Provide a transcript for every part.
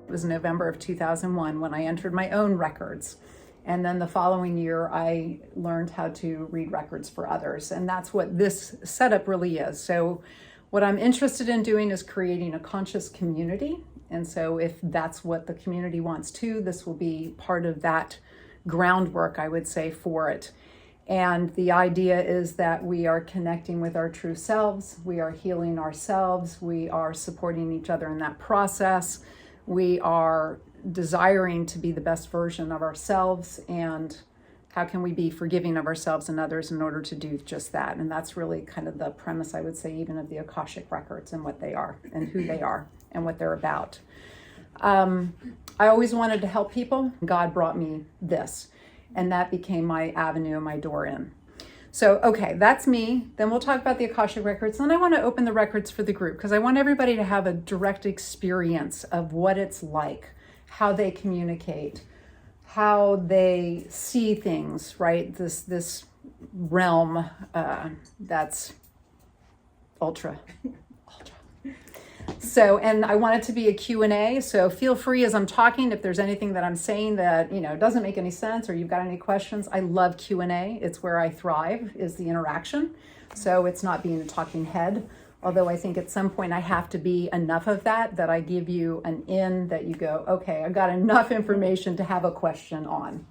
It was November of 2001 when I entered my own records. And then the following year, I learned how to read records for others. And that's what this setup really is. So what I'm interested in doing is creating a conscious community. And so if that's what the community wants too, this will be part of that groundwork, I would say, for it. And the idea is that we are connecting with our true selves, we are healing ourselves, we are supporting each other in that process, we are desiring to be the best version of ourselves, and how can we be forgiving of ourselves and others in order to do just that. And that's really kind of the premise, I would say, even of the Akashic Records and what they are and who they are and what they're about. I always wanted to help people. God brought me this. And that became my avenue, my door in. So, okay, that's me. Then we'll talk about the Akashic Records. Then I want to open the records for the group because I want everybody to have a direct experience of what it's like, how they communicate, how they see things, right? This realm that's ultra. So, and I want it to be a Q&A, so feel free as I'm talking, if there's anything that I'm saying that, doesn't make any sense or you've got any questions. I love Q&A. It's where I thrive, is the interaction. So it's not being a talking head, although I think at some point I have to be enough of that I give you an in that you go, okay, I've got enough information to have a question on.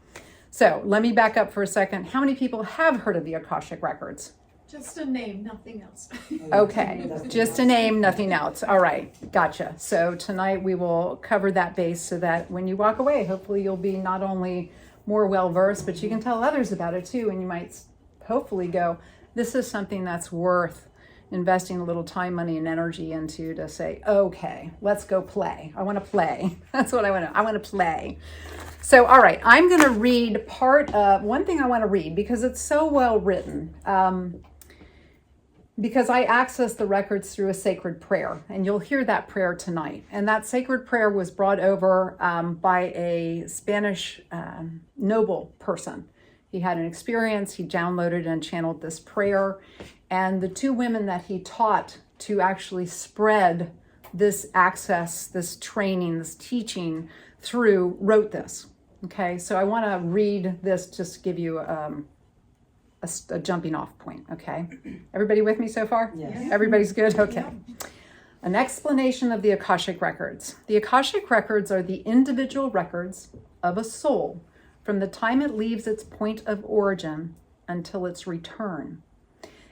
So let me back up for a second. How many people have heard of the Akashic Records? Just a name, nothing else. Okay, just a name, nothing else. All right, gotcha. So tonight we will cover that base so that when you walk away, hopefully you'll be not only more well-versed, but you can tell others about it too. And you might hopefully go, this is something that's worth investing a little time, money, and energy into to say, okay, let's go play. I want to play. That's what I want to. I want to play. So, all right, I'm going to read part of one thing I want to read because it's so well written. Because I access the records through a sacred prayer, and you'll hear that prayer tonight. And that sacred prayer was brought over by a Spanish noble person. He had an experience, he downloaded and channeled this prayer, and the two women that he taught to actually spread this access, this training, this teaching through wrote this. Okay, so I want to read this just to give you a jumping off point, okay? Everybody with me so far? Yes. Everybody's good? Okay. An explanation of the Akashic Records. The Akashic Records are the individual records of a soul from the time it leaves its point of origin until its return.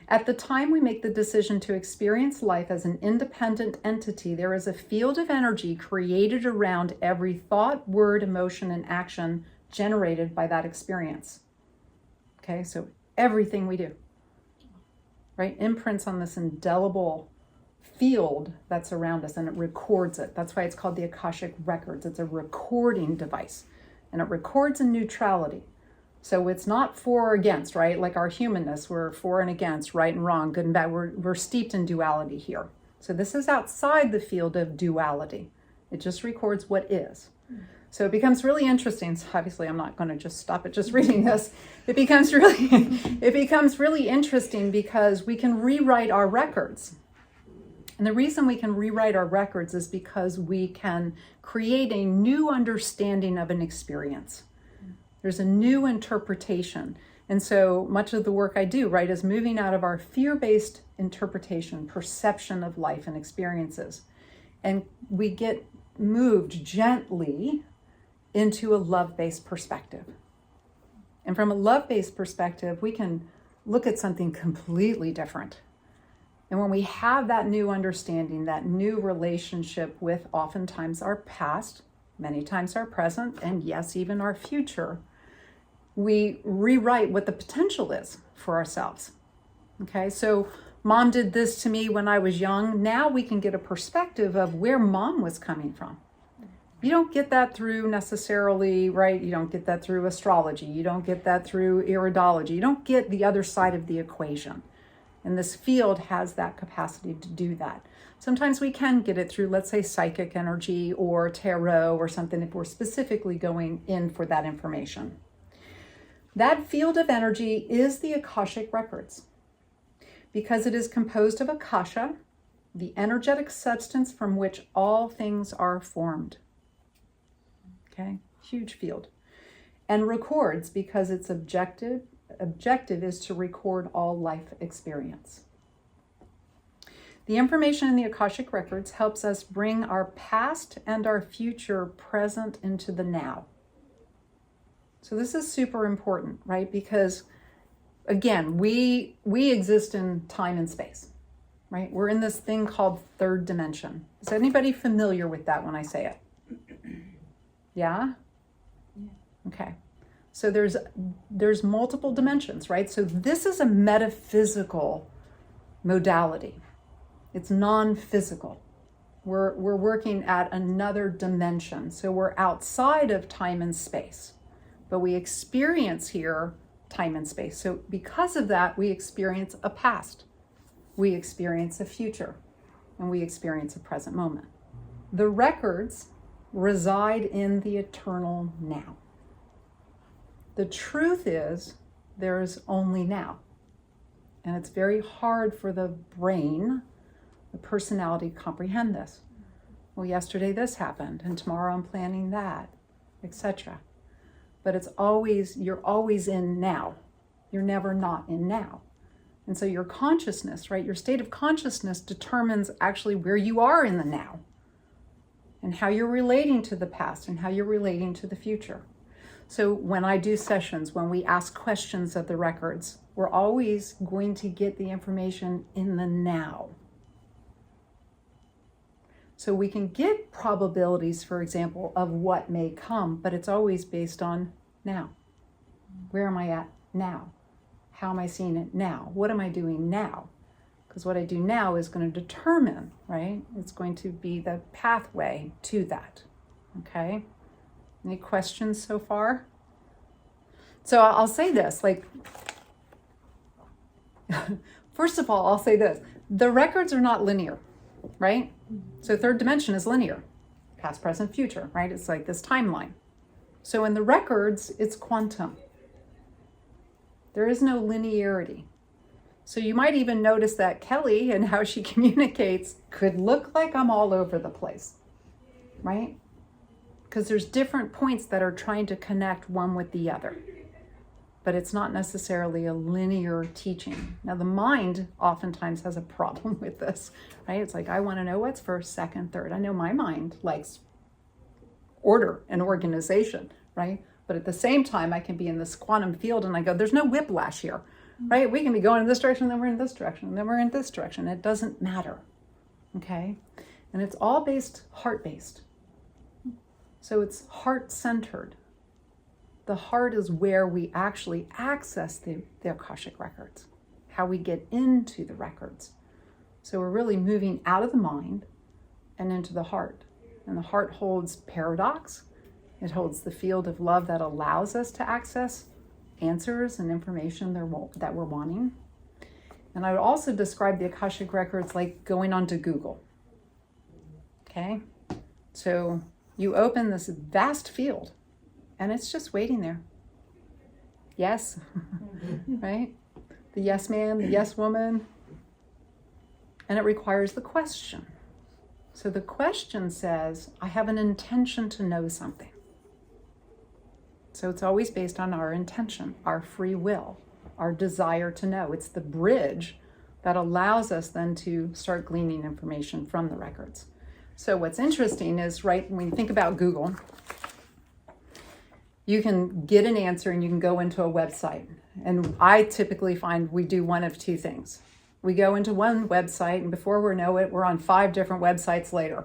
At the time we make the decision to experience life as an independent entity, there is a field of energy created around every thought, word, emotion, and action generated by that experience. Okay, so everything we do, right, imprints on this indelible field that's around us, and it records it. That's why it's called the Akashic Records. It's a recording device, and it records in neutrality. So it's not for or against, right? Like our humanness, we're for and against, right and wrong, good and bad. We're steeped in duality here. So this is outside the field of duality. It just records what is. So it becomes really interesting. So obviously, I'm not going to just stop at just reading this. It becomes really interesting because we can rewrite our records. And the reason we can rewrite our records is because we can create a new understanding of an experience. There's a new interpretation. And so much of the work I do, right, is moving out of our fear-based interpretation, perception of life and experiences. And we get moved gently into a love-based perspective. And from a love-based perspective, we can look at something completely different. And when we have that new understanding, that new relationship with oftentimes our past, many times our present, and yes, even our future, we rewrite what the potential is for ourselves. Okay, so mom did this to me when I was young. Now we can get a perspective of where mom was coming from. You don't get that through necessarily, right? You don't get that through astrology. You don't get that through iridology. You don't get the other side of the equation. And this field has that capacity to do that. Sometimes we can get it through, let's say, psychic energy or tarot or something if we're specifically going in for that information. That field of energy is the Akashic Records because it is composed of Akasha, the energetic substance from which all things are formed. Okay, huge field. And records because its objective is to record all life experience. The information in the Akashic Records helps us bring our past and our future present into the now. So this is super important, right? Because again, we exist in time and space, right? We're in this thing called third dimension. Is anybody familiar with that when I say it? Yeah? Okay. So there's multiple dimensions, right? So this is a metaphysical modality. It's non-physical. We're working at another dimension. So we're outside of time and space, but we experience here time and space. So because of that, we experience a past, we experience a future, and we experience a present moment. The records reside in the eternal now. The truth is, there is only now. And it's very hard for the brain, the personality, to comprehend this. Well, yesterday this happened, and tomorrow I'm planning that, etc. But you're always in now. You're never not in now. And so your consciousness, right, your state of consciousness determines actually where you are in the now, and how you're relating to the past and how you're relating to the future. So when I do sessions, when we ask questions of the records, we're always going to get the information in the now. So we can get probabilities, for example, of what may come, but it's always based on now. Where am I at now? How am I seeing it now? What am I doing now? Because what I do now is going to determine, right? It's going to be the pathway to that, okay? Any questions so far? So I'll say this, first of all, I'll say this. The records are not linear, right? So third dimension is linear. Past, present, future, right? It's like this timeline. So in the records, it's quantum. There is no linearity. So you might even notice that Kelly and how she communicates could look like I'm all over the place, right? Because there's different points that are trying to connect one with the other. But it's not necessarily a linear teaching. Now, the mind oftentimes has a problem with this, right? It's like, I want to know what's first, second, third. I know my mind likes order and organization, right? But at the same time, I can be in this quantum field and I go, there's no whiplash here, right? We can be going in this direction, then we're in this direction, then we're in this direction. It doesn't matter, okay? And it's all heart-based. So it's heart-centered. The heart is where we actually access the Akashic Records, how we get into the records. So we're really moving out of the mind and into the heart. And the heart holds paradox. It holds the field of love that allows us to access answers and information that we're wanting. And I would also describe the Akashic Records like going onto Google. Okay? So you open this vast field, and it's just waiting there. Yes, right? The yes man, the yes woman. And it requires the question. So the question says, I have an intention to know something. So it's always based on our intention, our free will, our desire to know. It's the bridge that allows us then to start gleaning information from the records. So what's interesting is, right, when you think about Google, you can get an answer and you can go into a website. And I typically find we do one of two things. We go into one website and before we know it, we're on 5 different websites later,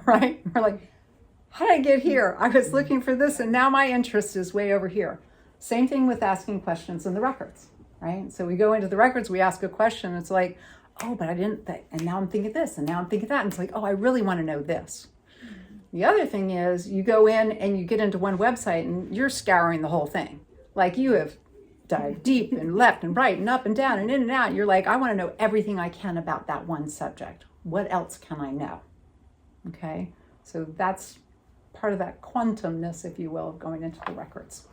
right? We're like, how did I get here? I was looking for this and now my interest is way over here. Same thing with asking questions in the records, right? So we go into the records, we ask a question. It's like, oh, but I didn't, and now I'm thinking this, and now I'm thinking that. And it's like, oh, I really want to know this. The other thing is you go in and you get into one website and you're scouring the whole thing. Like you have dived deep and left and right and up and down and in and out. You're like, I want to know everything I can about that one subject. What else can I know? Okay, so that's part of that quantumness, if you will, of going into the records.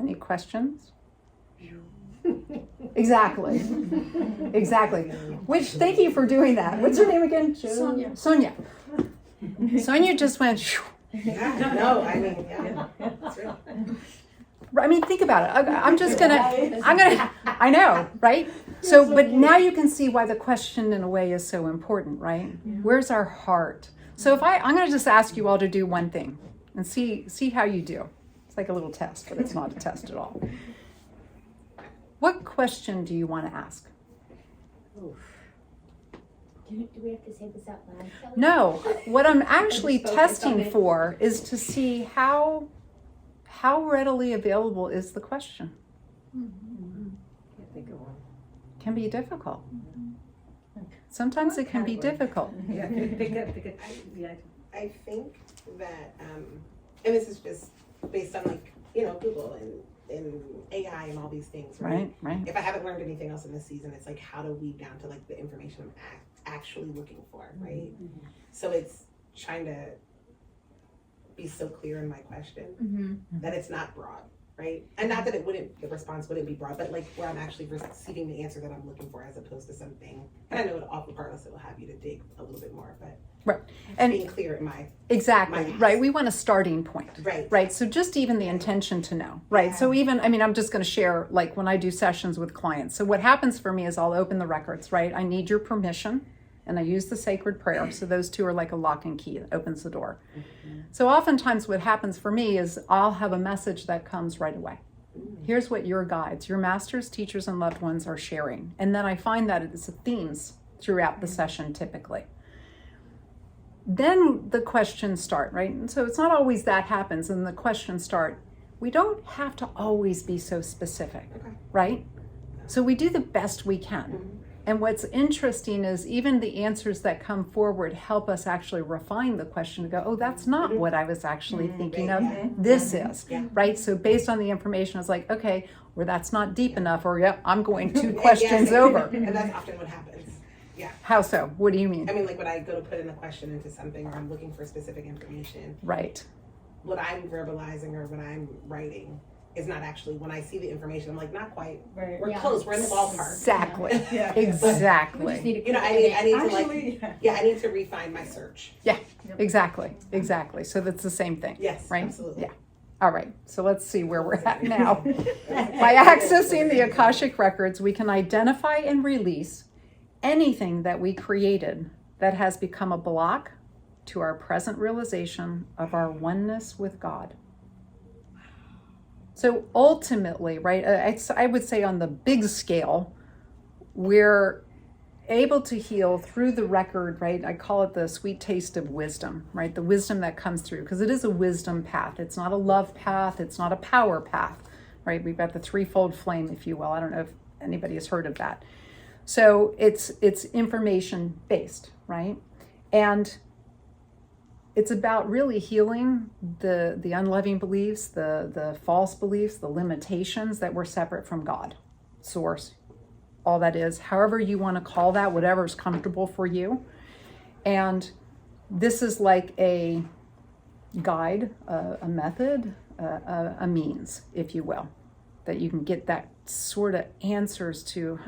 Any questions? Exactly. Which, thank you for doing that. What's her name again? Sonia. Sonia just went Yeah, no, I mean, yeah, that's real. I mean, think about it. I know, right? So, but now you can see why the question in a way is so important, right? Where's our heart? So I'm going to just ask you all to do one thing and see how you do. It's like a little test, but it's not a test at all. What question do you want to ask? Do we have to say this out loud? No, what I'm actually testing for is to see how readily available is the question. Can't think of one. Can be difficult. Sometimes it can be difficult. Yeah, pick up. I think that, and this is just based on like, Google and AI and all these things, right? Right. If I haven't learned anything else in this season, it's like how to weave down to like the information I'm actually looking for, right? So it's trying to be so clear in my question that it's not broad, right? And not that the response wouldn't be broad, but like where I'm actually receiving the answer that I'm looking for as opposed to something. And I know regardless it will have you to dig a little bit more, but Right. And being clear in my exactly, my right. We want a starting point. Right. So just even the intention to know, right? Yeah. So even, I'm just going to share like when I do sessions with clients. So what happens for me is I'll open the records, right? I need your permission and I use the sacred prayer. So those two are like a lock and key that opens the door. So oftentimes what happens for me is I'll have a message that comes right away. Here's what your guides, your masters, teachers, and loved ones are sharing. And then I find that it's themes throughout the session typically. Then the questions start, right? And so it's not always that happens and the questions start. We don't have to always be so specific, right? So we do the best we can. And what's interesting is even the answers that come forward help us actually refine the question to go, oh, that's not what I was actually thinking of. This is, right? So based on the information, it's like, okay, or that's not deep enough, or yeah, I'm going 2 questions over. And that's often what happens. Yeah. How so? What do you mean? I mean, like when I go to put in a question into something or I'm looking for specific information, Right. what I'm verbalizing or what I'm writing is not actually, when I see the information, I'm like, not quite. Right. We're close. We're in the ballpark. Exactly. Yeah. Exactly. We just need I need Actually, to I need to refine my search. Yeah, exactly. So that's the same thing. Yes, Right? absolutely. Yeah. All right, so let's see where we're at now. By accessing the Akashic Records, we can identify and release anything that we created that has become a block to our present realization of our oneness with God. So ultimately, right, I would say on the big scale, we're able to heal through the record, right? I call it the sweet taste of wisdom, right? The wisdom that comes through, because it is a wisdom path. It's not a love path. It's not a power path, right? We've got the threefold flame, if you will. I don't know if anybody has heard of that. So it's information based, right? And it's about really healing the unloving beliefs, the false beliefs, the limitations that we're separate from God, source, all that is, however you want to call that, whatever is comfortable for you. And this is like a guide, a method, a means, if you will, that you can get that sort of answers to,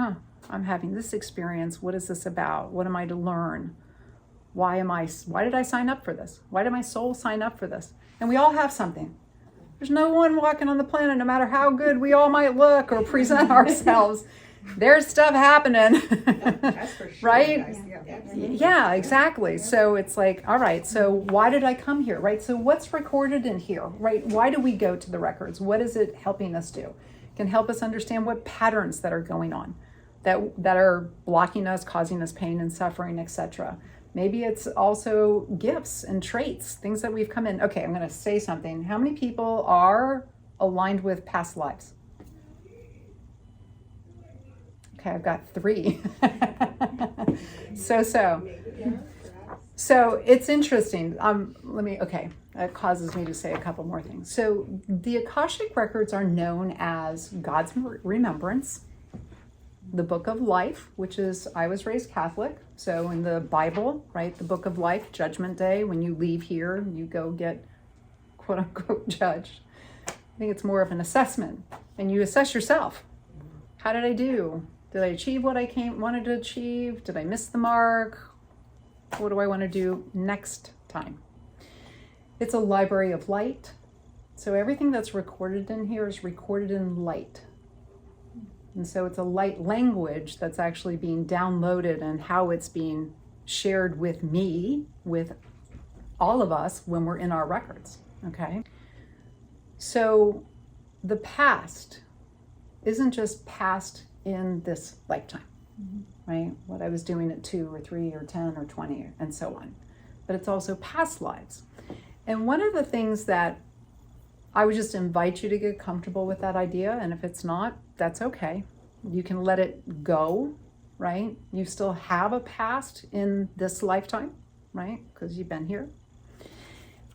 I'm having this experience. What is this about? What am I to learn? Why did I sign up for this? Why did my soul sign up for this? And we all have something. There's no one walking on the planet, no matter how good we all might look or present ourselves. There's stuff happening. That's for sure. Right? Guys. Yeah, exactly. So it's like, all right, so why did I come here, right? So what's recorded in here, right? Why do we go to the records? What is it helping us do? It can help us understand what patterns that are going on, that are blocking us, causing us pain and suffering, etc. Maybe it's also gifts and traits, things that we've come in. Okay, I'm going to say something. How many people are aligned with past lives? Okay, I've got 3. So it's interesting. That causes me to say a couple more things. So the Akashic Records are known as God's Remembrance, the Book of Life, which is, I was raised Catholic. So in the Bible, right, the Book of Life, Judgment Day, when you leave here, you go get quote unquote judged. I think it's more of an assessment, and you assess yourself. How did I do? Did I achieve what I wanted to achieve? Did I miss the mark? What do I want to do next time? It's a library of light. So everything that's recorded in here is recorded in light. And so it's a light language that's actually being downloaded, and how it's being shared with me, with all of us when we're in our records, okay? So the past isn't just past in this lifetime, right? What I was doing at 2 or 3 or 10 or 20 and so on. But it's also past lives. And one of the things that I would just invite you to get comfortable with that idea, and if it's not, that's okay. You can let it go, right? You still have a past in this lifetime, right? Because you've been here.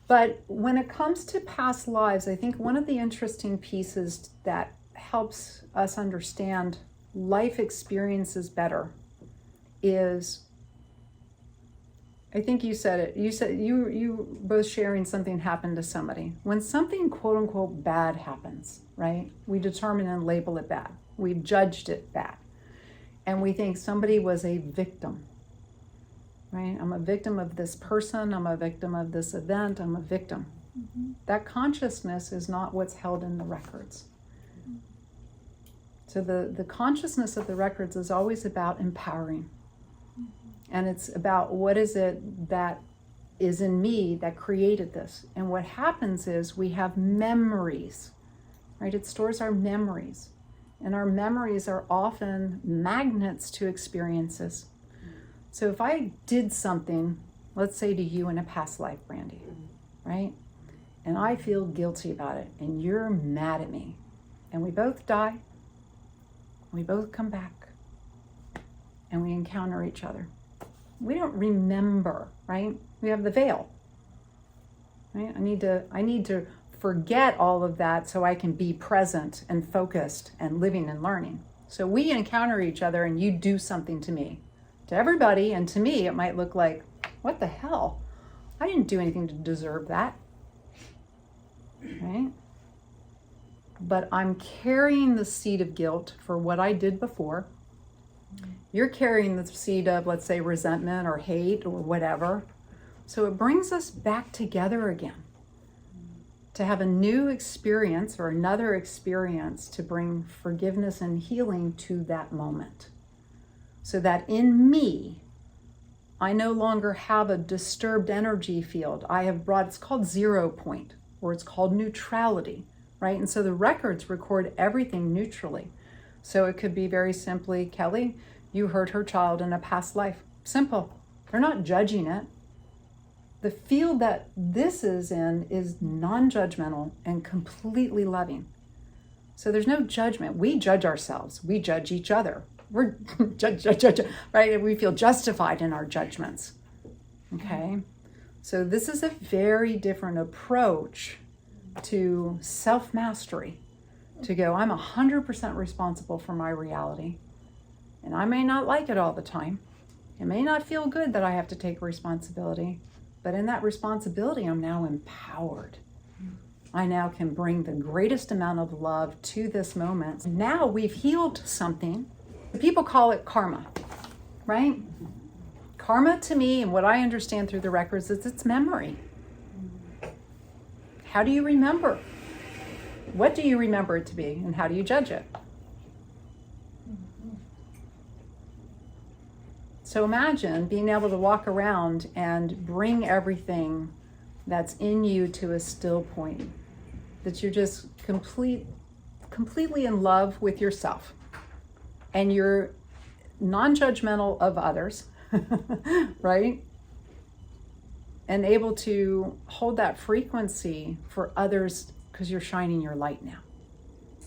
But when it comes to past lives, I think one of the interesting pieces that helps us understand life experiences better is, I think you said it, you both sharing something happened to somebody. When something quote unquote bad happens, right? We determine and label it bad. We've judged it bad. And we think somebody was a victim, right? I'm a victim of this person, I'm a victim of this event, I'm a victim. That consciousness is not what's held in the records. So the consciousness of the records is always about empowering. And it's about what is it that is in me that created this. And what happens is we have memories, right? It stores our memories. And our memories are often magnets to experiences. So if I did something, let's say to you in a past life, Brandy, right? And I feel guilty about it, and you're mad at me, and we both die, we both come back, and we encounter each other. We don't remember, right? We have the veil, right? I need to forget all of that so I can be present and focused and living and learning. So we encounter each other, and you do something to me. To everybody, and to me, it might look like, what the hell? I didn't do anything to deserve that, right? But I'm carrying the seed of guilt for what I did before. You're carrying the seed of, let's say, resentment or hate or whatever. So it brings us back together again to have a new experience or another experience to bring forgiveness and healing to that moment. So that in me, I no longer have a disturbed energy field. I have brought, it's called 0 point, or it's called neutrality, right? And so the records record everything neutrally. So it could be very simply, Kelly, you hurt her child in a past life. Simple. They're not judging it. The field that this is in is non-judgmental and completely loving. So there's no judgment. We judge ourselves. We judge each other. We're judge, right? We feel justified in our judgments. Okay? So this is a very different approach to self-mastery. To go, I'm 100% responsible for my reality. And I may not like it all the time. It may not feel good that I have to take responsibility. But in that responsibility, I'm now empowered. I now can bring the greatest amount of love to this moment. Now we've healed something. People call it karma, right? Karma to me, and what I understand through the records, is it's memory. How do you remember? What do you remember it to be, and how do you judge it? So imagine being able to walk around and bring everything that's in you to a still point. That you're just completely in love with yourself. And you're non-judgmental of others, right? And able to hold that frequency for others because you're shining your light now,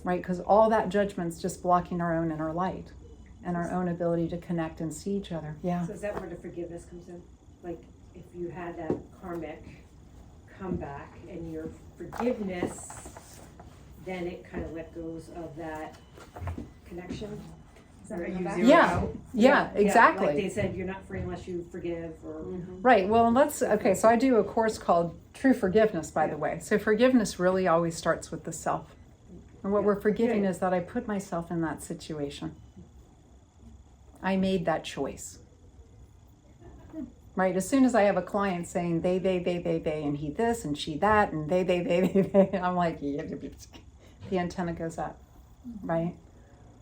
right? Because all that judgment's just blocking our own inner light and our own ability to connect and see each other. Yeah. So is that where the forgiveness comes in? Like if you had that karmic comeback and your forgiveness, then it kind of let goes of that connection? Is that right? Yeah, exactly. Like they said, you're not free unless you forgive or... Right, well, okay, so I do a course called True Forgiveness, by the way. So forgiveness really always starts with the self. And what we're forgiving is that I put myself in that situation. I made that choice. right? As soon as I have a client saying they, and he this, and she that, and they, I'm like, yeah, the antenna goes up, right?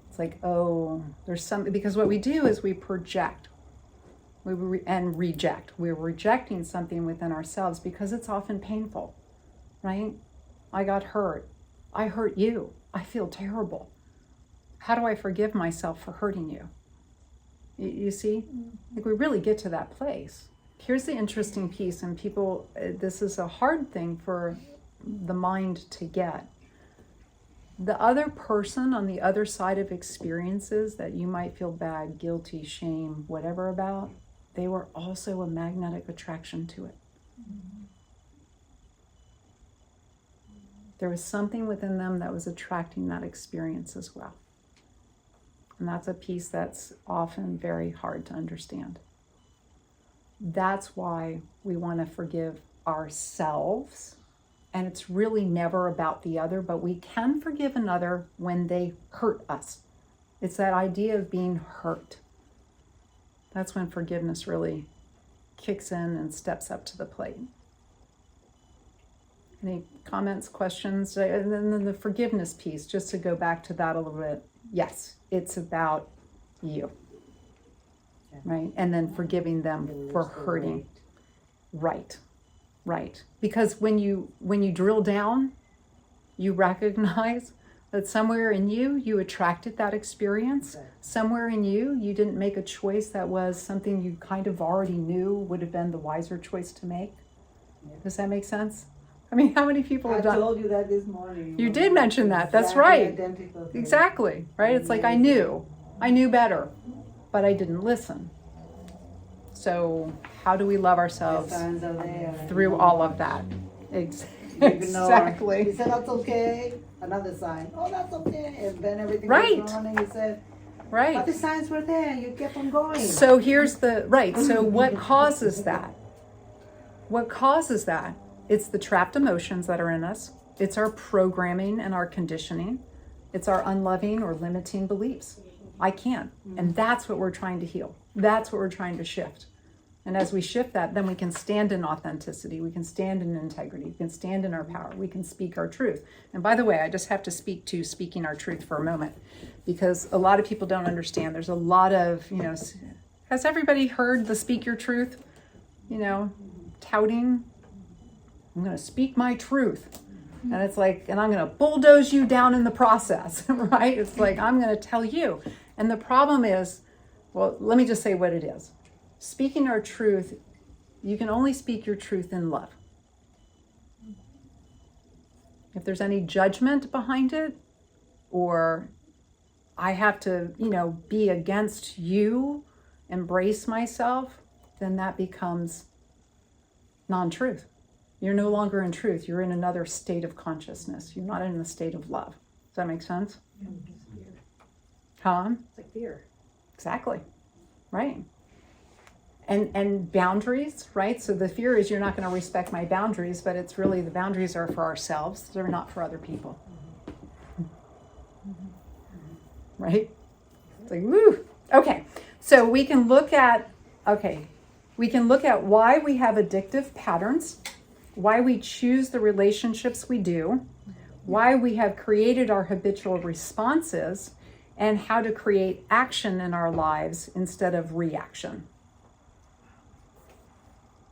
It's like, oh, there's something, because what we do is we project and reject. We're rejecting something within ourselves because it's often painful, right? I got hurt. I hurt you. I feel terrible. How do I forgive myself for hurting you? You see? Like, we really get to that place. Here's the interesting piece, and people, this is a hard thing for the mind to get. The other person on the other side of experiences that you might feel bad, guilty, shame, whatever about, they were also a magnetic attraction to it. There was something within them that was attracting that experience as well. And that's a piece that's often very hard to understand. That's why we want to forgive ourselves. And it's really never about the other, but we can forgive another when they hurt us. It's that idea of being hurt. That's when forgiveness really kicks in and steps up to the plate. Any comments, questions? And then the forgiveness piece, just to go back to that a little bit. Yes, it's about you, right? And then forgiving them for hurting. Right. Because when you drill down, you recognize that somewhere in you, you attracted that experience. Somewhere in you, you didn't make a choice that was something you kind of already knew would have been the wiser choice to make. Does that make sense? I mean, how many people have done? I told you that this morning. You did mention that. That's Exactly right. identical thing. Exactly, right? It's like I knew better, but I didn't listen. So how do we love The ourselves signs are there. through all of that? You Exactly. said that's okay. Another sign. Oh, that's okay. And then everything Right. was on and you said, but Right. the signs were there. You kept on going. So here's so what causes that? What causes that? It's the trapped emotions that are in us. It's our programming and our conditioning. It's our unloving or limiting beliefs. I can't. And that's what we're trying to heal. That's what we're trying to shift. And as we shift that, then we can stand in authenticity. We can stand in integrity. We can stand in our power. We can speak our truth. And by the way, I just have to speak to speaking our truth for a moment, because a lot of people don't understand. There's a lot of, has everybody heard the speak your truth, touting? I'm going to speak my truth. And it's like, and I'm going to bulldoze you down in the process, right? It's like, I'm going to tell you. And the problem is, well, let me just say what it is. Speaking our truth, you can only speak your truth in love. If there's any judgment behind it, or I have to, be against you, embrace myself, then that becomes non-truth. You're no longer in truth. You're in another state of consciousness. You're not in the state of love. Does that make sense? Huh? It's like fear. Exactly. Right. And boundaries, right? So the fear is you're not going to respect my boundaries, but it's really the boundaries are for ourselves. They're not for other people. Right? It's like, woo. Okay. So we can look at why we have addictive patterns, why we choose the relationships we do, why we have created our habitual responses, and how to create action in our lives instead of reaction.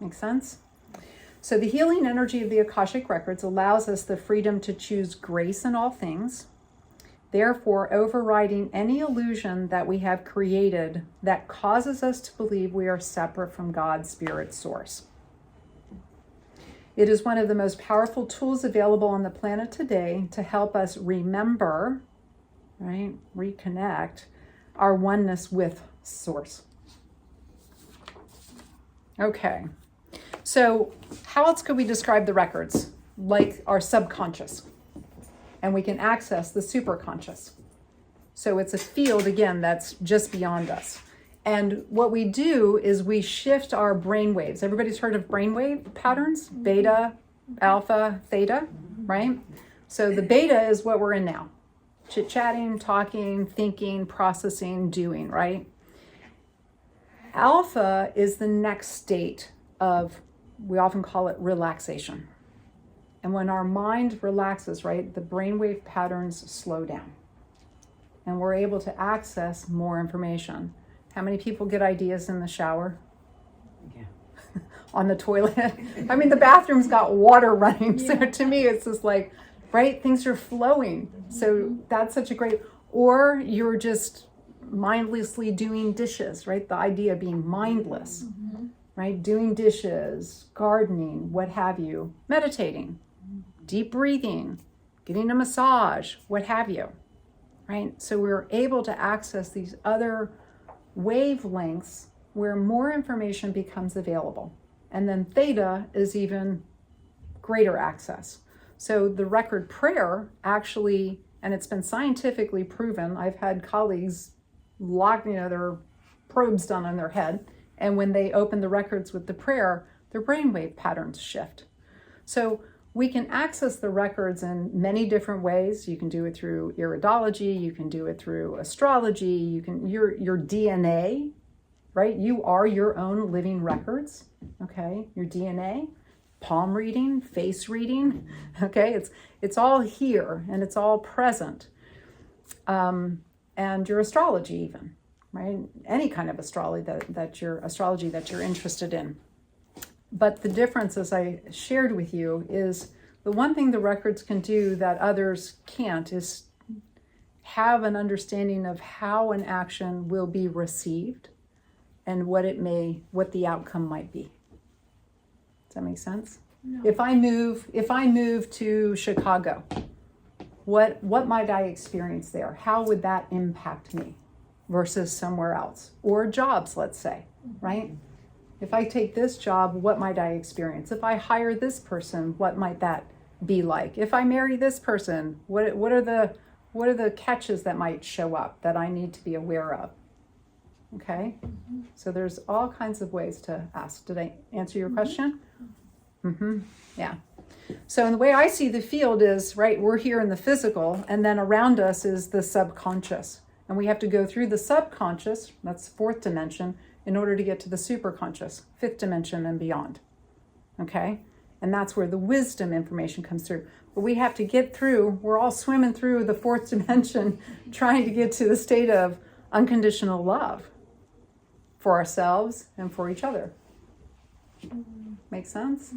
Make sense? So the healing energy of the Akashic Records allows us the freedom to choose grace in all things, therefore overriding any illusion that we have created that causes us to believe we are separate from God's spirit source. It is one of the most powerful tools available on the planet today to help us remember, right, reconnect our oneness with Source. Okay. So how else could we describe the records? Like our subconscious. And we can access the superconscious. So it's a field, again, that's just beyond us. And what we do is we shift our brain waves. Everybody's heard of brainwave patterns? Beta, alpha, theta, right? So the beta is what we're in now. Chit-chatting, talking, thinking, processing, doing, right? Alpha is the next state of, we often call it relaxation. And when our mind relaxes, right, the brainwave patterns slow down. And we're able to access more information. How many people get ideas in the shower? Yeah. On the toilet? I mean, the bathroom's got water running. So to me, it's just like, right, things are flowing. So that's such a great, or you're just mindlessly doing dishes, right? The idea of being mindless, right? Doing dishes, gardening, what have you, meditating, deep breathing, getting a massage, what have you, right? So we're able to access these other wavelengths where more information becomes available. And then theta is even greater access. So the record prayer actually, and it's been scientifically proven, I've had colleagues lock, their probes done on their head, and when they open the records with the prayer, their brainwave patterns shift. So we can access the records in many different ways. You can do it through iridology, you can do it through astrology, you can, your DNA, right? You are your own living records, okay? Your DNA, palm reading, face reading, okay? It's all here and it's all present. And your astrology even, right? Any kind of astrology that you're interested in. But the difference, as I shared with you, is the one thing the records can do that others can't is have an understanding of how an action will be received and what the outcome might be. Does that make sense? No. If I move to Chicago, what might I experience there? How would that impact me versus somewhere else? Or jobs, let's say, right? If I take this job, what might I experience? If I hire this person, what might that be like? If I marry this person, what are the catches that might show up that I need to be aware of? Okay? So there's all kinds of ways to ask. Did I answer your question? Yeah. So in the way I see the field is, right, we're here in the physical, and then around us is the subconscious. And we have to go through the subconscious, that's fourth dimension, in order to get to the superconscious, fifth dimension and beyond. Okay? And that's where the wisdom information comes through. But we have to get through, we're all swimming through the fourth dimension, trying to get to the state of unconditional love for ourselves and for each other. Make sense?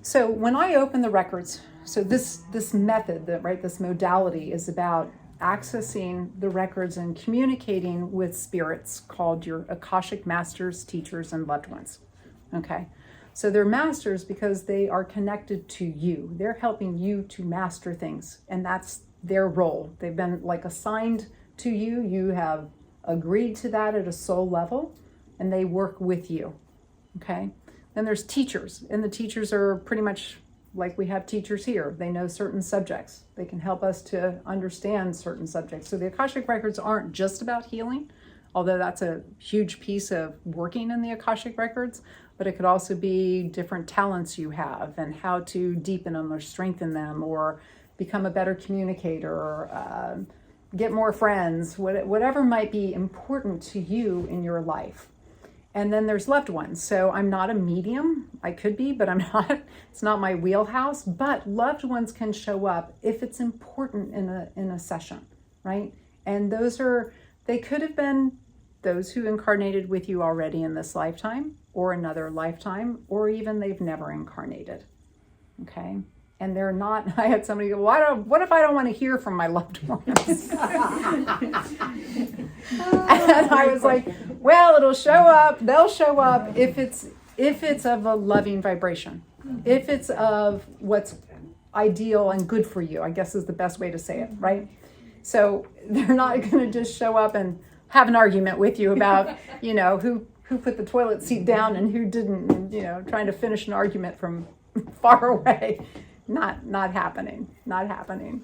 So when I open the records, so this method, this modality is about accessing the records and communicating with spirits called your Akashic masters, teachers, and loved ones. Okay? So they're masters because they are connected to you. They're helping you to master things, and that's their role. They've been assigned to you. You have agreed to that at a soul level, and they work with you. Okay? Then there's teachers, and the teachers are pretty much like we have teachers here. They know certain subjects. They can help us to understand certain subjects. So the Akashic Records aren't just about healing, although that's a huge piece of working in the Akashic Records, but it could also be different talents you have and how to deepen them or strengthen them or become a better communicator or get more friends, whatever might be important to you in your life. And then there's loved ones. So I'm not a medium. I could be, but I'm not. It's not my wheelhouse. But loved ones can show up if it's important in a session, right? And they could have been those who incarnated with you already in this lifetime or another lifetime, or even they've never incarnated, okay? And they're not, I had somebody go, what if I don't want to hear from my loved ones? And I was like, well, it'll show up, they'll show up if it's of a loving vibration, if it's of what's ideal and good for you, I guess is the best way to say it, right? So they're not going to just show up and have an argument with you about, who put the toilet seat down and who didn't, and, trying to finish an argument from far away. Not happening. They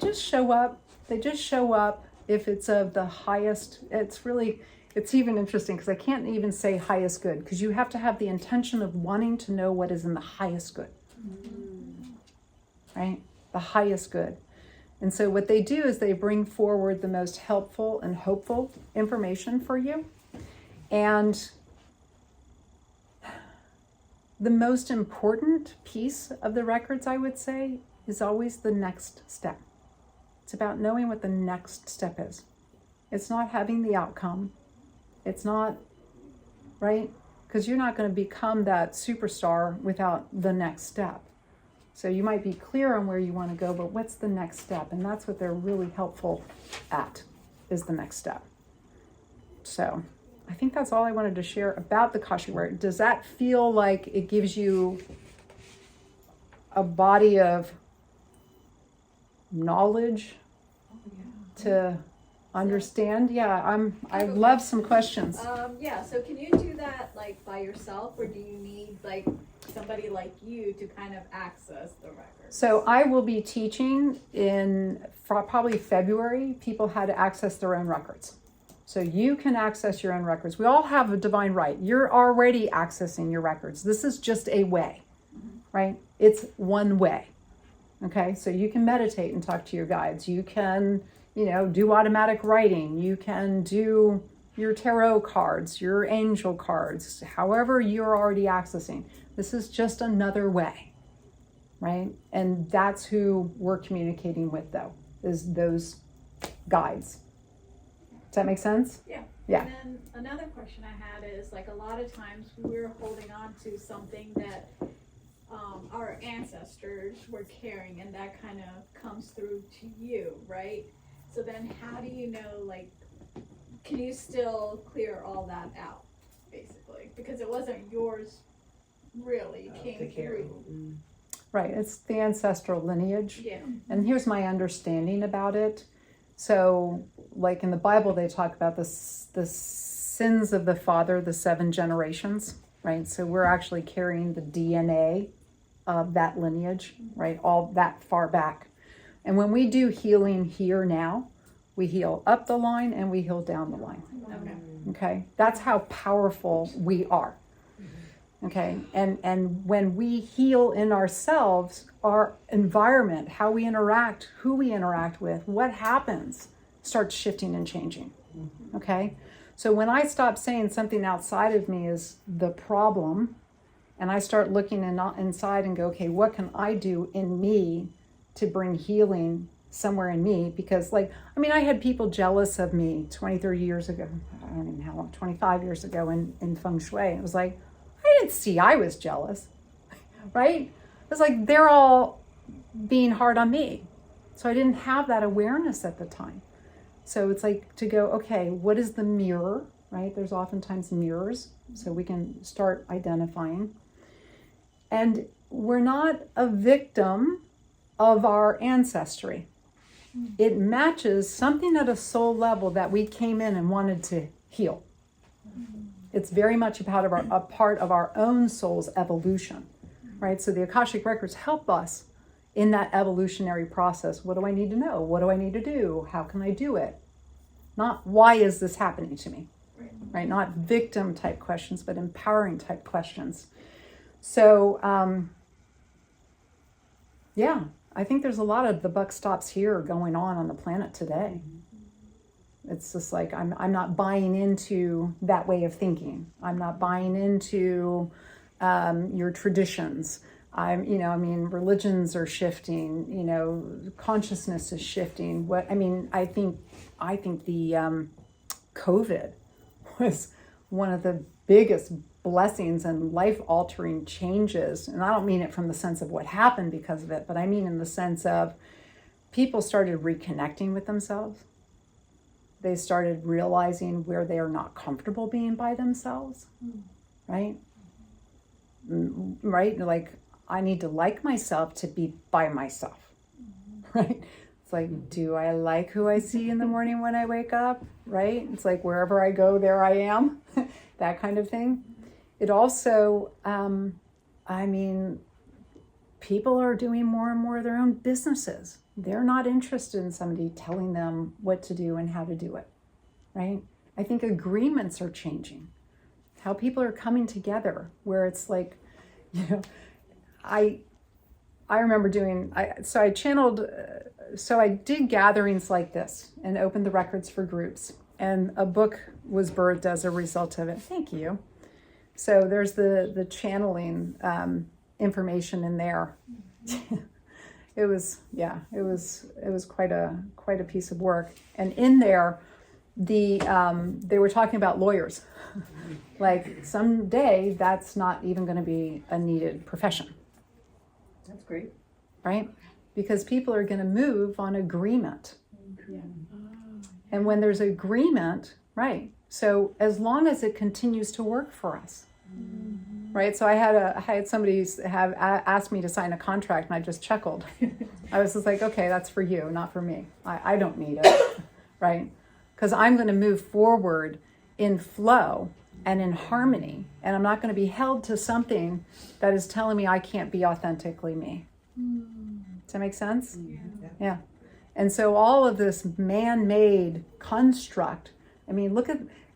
just show up. They just show up if it's of the highest. It's even interesting because I can't even say highest good because you have to have the intention of wanting to know what is in the highest good. Right? The highest good. And so what they do is they bring forward the most helpful and hopeful information for you. And the most important piece of the records, I would say, is always the next step. It's about knowing what the next step is. It's not having the outcome. It's not, right? Because you're not going to become that superstar without the next step. So you might be clear on where you want to go, but what's the next step? And that's what they're really helpful at, is the next step. So I think that's all I wanted to share about the Akashic Record. Does that feel like it gives you a body of knowledge to understand? Yeah, I'd love some questions. Yeah, so can you do that like by yourself, or do you need like somebody like you to kind of access the records? So I will be teaching in probably February, people how to access their own records. So you can access your own records. We all have a divine right. You're already accessing your records. This is just a way, right? It's one way. Okay, so you can meditate and talk to your guides. You can, do automatic writing. You can do your tarot cards, your angel cards, however you're already accessing. This is just another way, right? And that's who we're communicating with, though, is those guides. Does that make sense? Yeah. Yeah. And then another question I had is like a lot of times we're holding on to something that our ancestors were carrying, and that kind of comes through to you, right? So then how do you know, like, can you still clear all that out, basically? Because it wasn't yours, really, it came through. Right, it's the ancestral lineage. Yeah. And here's my understanding about it. So, like in the Bible, they talk about the sins of the father, the 7 generations, right? So we're actually carrying the DNA of that lineage, right? All that far back. And when we do healing here now, we heal up the line and we heal down the line. Okay. Okay? That's how powerful we are. Okay? And when we heal in ourselves, our environment, how we interact, who we interact with, what happens, starts shifting and changing. Okay? So when I stop saying something outside of me is the problem, and I start looking inside and go, okay, what can I do in me to bring healing somewhere in me? Because I had people jealous of me 20, 30 years ago. I don't even know how long, 25 years ago in Feng Shui. It was like, I didn't see I was jealous, right? It was like, they're all being hard on me. So I didn't have that awareness at the time. So it's like to go, okay, what is the mirror, right? There's oftentimes mirrors, so we can start identifying. And we're not a victim of our ancestry. It matches something at a soul level that we came in and wanted to heal. It's very much a part of our own soul's evolution, right? So the Akashic Records help us in that evolutionary process. What do I need to know? What do I need to do? How can I do it? Not why is this happening to me, right? Not victim type questions, but empowering type questions. So, I think there's a lot of the buck stops here going on the planet today. It's just like, I'm not buying into that way of thinking. I'm not buying into your traditions. Religions are shifting, consciousness is shifting. I think the COVID was one of the biggest blessings and life-altering changes. And I don't mean it from the sense of what happened because of it, but I mean in the sense of people started reconnecting with themselves. They started realizing where they are not comfortable being by themselves, right? Right? Like, I need to like myself to be by myself, right? It's like, do I like who I see in the morning when I wake up, right? It's like, wherever I go, there I am, that kind of thing. It also, people are doing more and more of their own businesses. They're not interested in somebody telling them what to do and how to do it, right? I think agreements are changing. How people are coming together, where it's like, I remember so I did gatherings like this and opened the records for groups, and a book was birthed as a result of it. Thank you. So there's the channeling information in there. It was quite a piece of work. And in there, they were talking about lawyers. Like someday that's not even going to be a needed profession. That's great. Right? Because people are going to move on agreement. Yeah. And when there's agreement, right? So as long as it continues to work for us, right? So I had somebody asked me to sign a contract, and I just chuckled. I was just like, okay, that's for you, not for me. I don't need it, right? Because I'm going to move forward in flow and in harmony, and I'm not going to be held to something that is telling me I can't be authentically me. Does that make sense? Yeah. And so all of this man-made construct, I mean,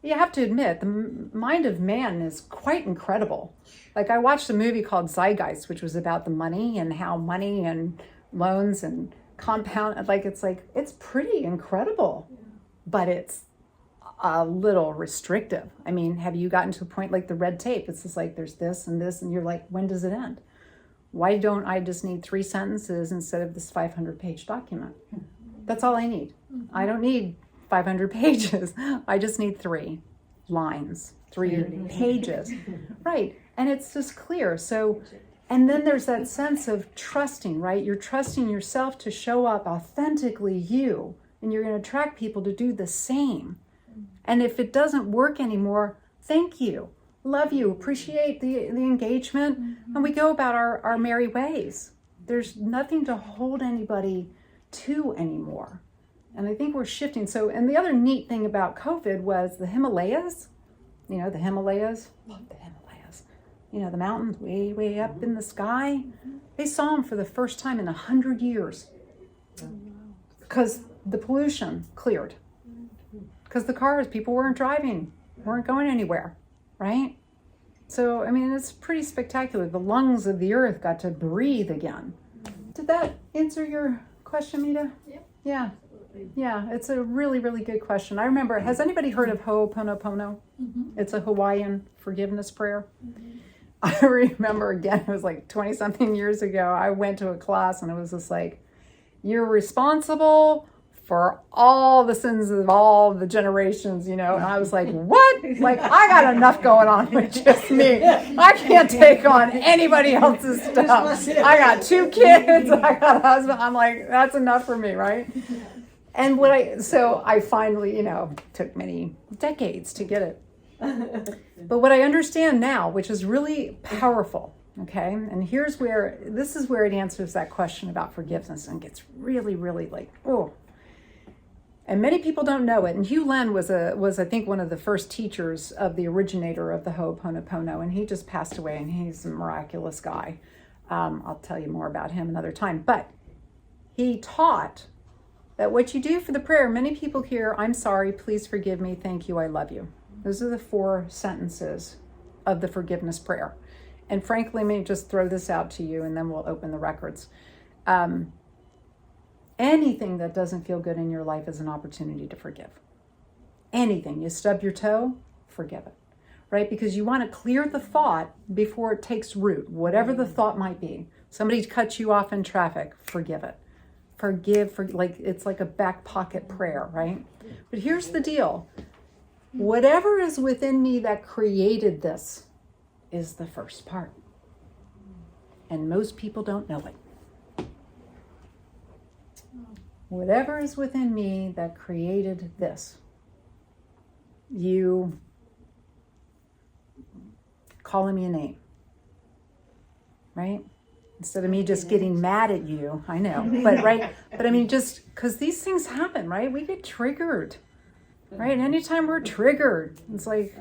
you have to admit, the mind of man is quite incredible. Like I watched a movie called Zeitgeist, which was about the money and how money and loans and compound, it's pretty incredible, but it's a little restrictive. I mean, have you gotten to a point like the red tape? It's just like there's this and this, and you're like, when does it end? Why don't I just need 3 sentences instead of this 500-page document? That's all I need. I don't need 500 pages. I just need 3 lines, 3 pages. Right. And it's just clear. So, and then there's that sense of trusting, right? You're trusting yourself to show up authentically you, and you're going to attract people to do the same. And if it doesn't work anymore, thank you. Love you, appreciate the engagement, and we go about our merry ways. There's nothing to hold anybody to anymore. And I think we're shifting. So, and the other neat thing about COVID was the Himalayas. The Himalayas. Love the Himalayas. The mountains way, way up in the sky. They saw them for the first time in 100 years. Because the pollution cleared. Because the cars, people weren't driving, weren't going anywhere. Right? So, I mean, it's pretty spectacular. The lungs of the earth got to breathe again. Did that answer your question, Mita? Yep. Yeah. Yeah, it's a really, really good question. I remember, has anybody heard of Ho'oponopono? It's a Hawaiian forgiveness prayer. I remember, again, it was like 20-something years ago, I went to a class and it was just like, you're responsible for all the sins of all the generations, and I was like, what? Like, I got enough going on with just me. I can't take on anybody else's stuff. I got 2 kids, I got a husband. I'm like, that's enough for me, right? And so I finally, took many decades to get it. But what I understand now, which is really powerful, okay? And this is where it answers that question about forgiveness and gets really, really like, oh. And many people don't know it. And Hugh Len was I think one of the first teachers of the originator of the Ho'oponopono, and he just passed away, and he's a miraculous guy. I'll tell you more about him another time. But he taught that what you do for the prayer, many people hear, I'm sorry, please forgive me, thank you, I love you. Those are the 4 sentences of the forgiveness prayer. And frankly, let me just throw this out to you, and then we'll open the records. Anything that doesn't feel good in your life is an opportunity to forgive. Anything. You stub your toe, forgive it. Right? Because you want to clear the thought before it takes root, whatever the thought might be. Somebody cuts you off in traffic, forgive it. It's like a back pocket prayer, right? But here's the deal. Whatever is within me that created this is the first part. And most people don't know it. Whatever is within me that created this, you calling me a name, right? Instead of me just getting mad at you, I know, but right, but I mean, just because these things happen, right? We get triggered, right? Anytime we're triggered, it's like,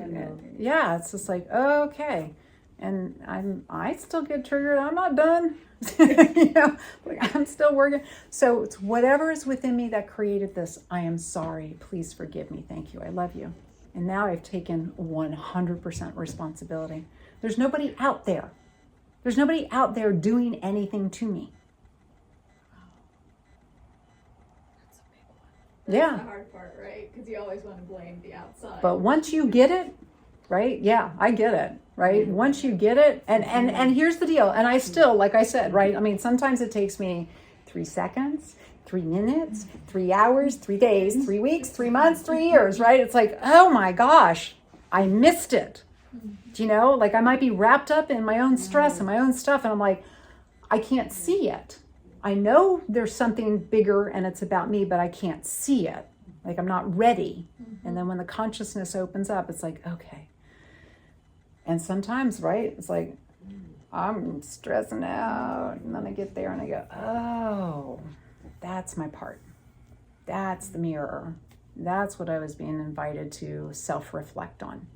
yeah, it's just like, okay. And I still get triggered. I'm not done. I'm still working. So it's whatever is within me that created this. I am sorry. Please forgive me. Thank you. I love you. And now I've taken 100% responsibility. There's nobody out there. There's nobody out there doing anything to me. That's Yeah. the hard part, right? Because you always want to blame the outside. But once you get it, right? Yeah, I get it, right? Once you get it, and here's the deal, and I still, like I said, right? I mean, sometimes it takes me 3 seconds, 3 minutes, 3 hours, 3 days, 3 weeks, 3 months, 3 years, right? It's like, oh my gosh, I missed it. Do you know? Like I might be wrapped up in my own stress and my own stuff, and I'm like, I can't see it. I know there's something bigger and it's about me, but I can't see it. Like I'm not ready. And then when the consciousness opens up, it's like, okay. And sometimes, right, it's like, I'm stressing out. And then I get there and I go, oh, that's my part. That's the mirror. That's what I was being invited to self-reflect on.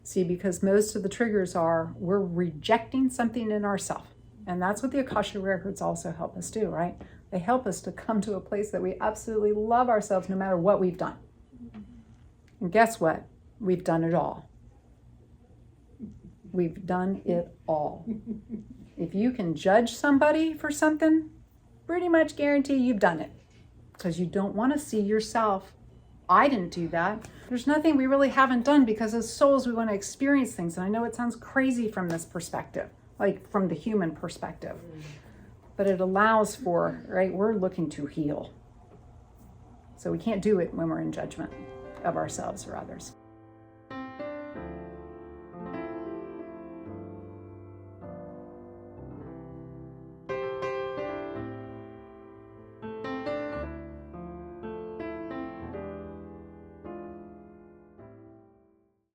See, because most of the triggers are, we're rejecting something in ourselves. And that's what the Akashic Records also help us do, right? They help us to come to a place that we absolutely love ourselves no matter what we've done. And guess what? We've done it all. We've done it all. If you can judge somebody for something, pretty much guarantee you've done it. Because you don't want to see yourself. I didn't do that. There's nothing we really haven't done because as souls, we want to experience things. And I know it sounds crazy from this perspective, like from the human perspective, but it allows for, right? We're looking to heal. So we can't do it when we're in judgment of ourselves or others.